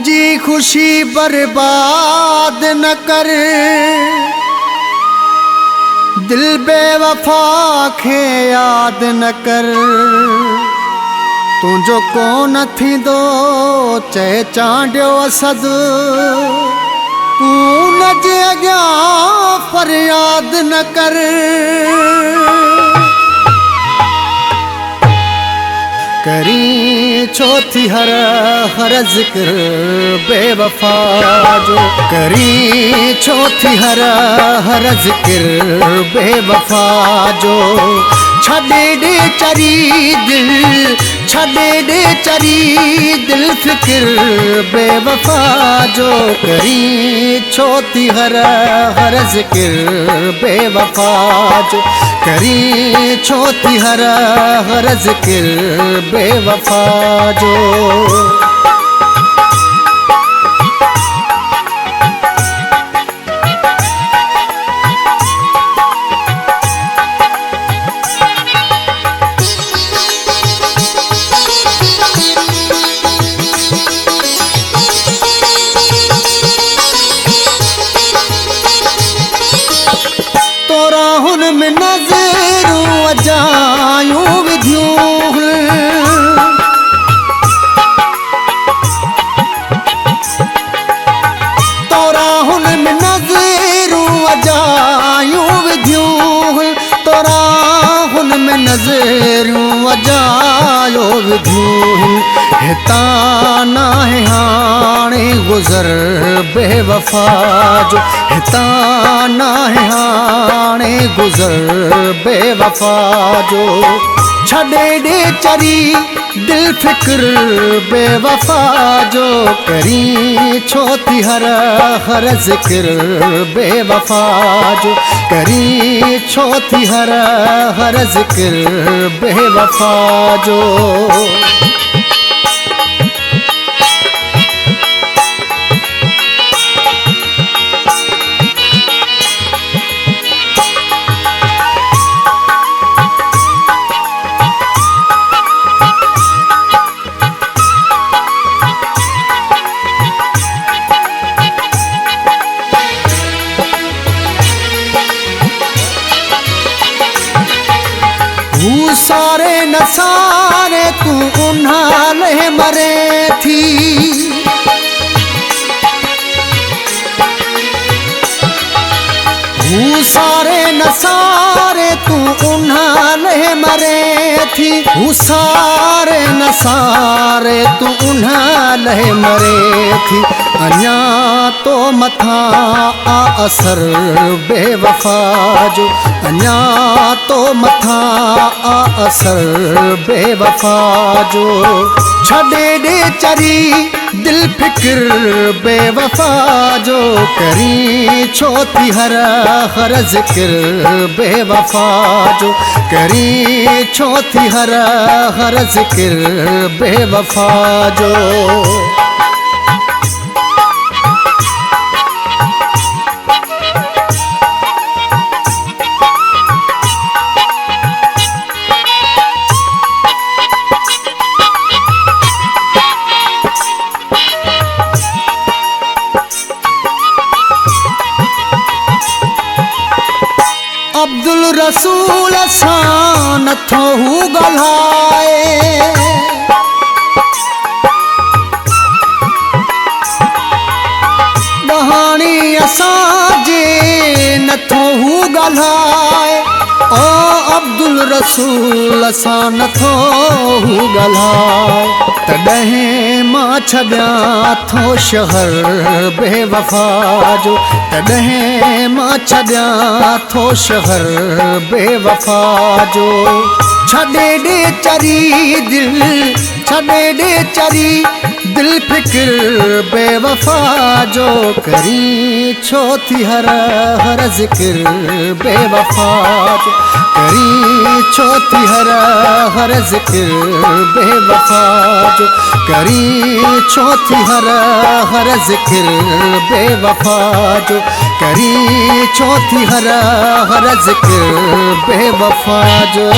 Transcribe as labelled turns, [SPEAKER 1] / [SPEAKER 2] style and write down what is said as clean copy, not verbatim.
[SPEAKER 1] मुझी खुशी बर्बाद न कर, दिल बेवफा खे याद न कर। तुझो कोन थींदो चए चांडियो असद, तू न जे अॻियां फरियाद न कर। करी छो थी हर हर ज़िक्र बेवफा जो, करी छो थी हर हर ज़िक्र बेवफा जो। छॾे ॾे चरी दिल, छॾे ॾे चरी दिल फ़िक्र बेवफा जो। करी छो थी हर हर ज़िक्र बेवफा जो, करी छो थी हर हर ज़िक्र बेवफा जो। में नज़रूं अजायूं विधियूं, तोरा हुन में नज़रूं अजायूं विधियूं, तोरा हुन में नज़रूं अजायूं विधियूं। हिता नाहे हाणे गुज़र बेवफा जो, हिता नाहे हाणे गुज़र बेवफा जो। छॾे ॾे चरी दिल फ़िक्र बेवफा जो, करी छो थी हर हर ज़िक्र बेवफा जो। करी छो थी हर हर ज़िक्र बेवफा जो। हू सारे न सारे तू उन्हाले मरे थी, हू सारे न सारे तू उन्हाले मरे थी, हू सारे न सारे तू उन्हाले मरे थी। अञा तो मथा आ असर बेवफा जो, अञा तो मथा आ असर बेवफा जो। छॾे ॾे चरी दिल फ़िक्र बेवफा जो, करी छो थी हर हर ज़िक्र बेवफा जो। करी छो थी हर हर ज़िक्र बेवफा जो। अब्दुल रसूल सां नथो हू ॻाल्हाए, कहाणी असांजे नथो हू ॻाल्हाए। ओ अब्दुल रसूल सां नथो हू ॻाल्हाए, तॾहिं मां छॾियां थो शहर बेवफा जो, तॾहिं मां छॾियां थो शहर बेवफा जो। छॾे ॾे चरी दिल, छॾे ॾे चरी दिल फ़िक्र बेवफा जो। करी छो थी हर हर ज़िक्र बेवफा जो, करी छो थी हर हर ज़िक्र बेवफा जो। करी छो थी हर हर ज़िक्र बेवफा जो, करी छो थी हर हर ज़िक्र बेवफा जो।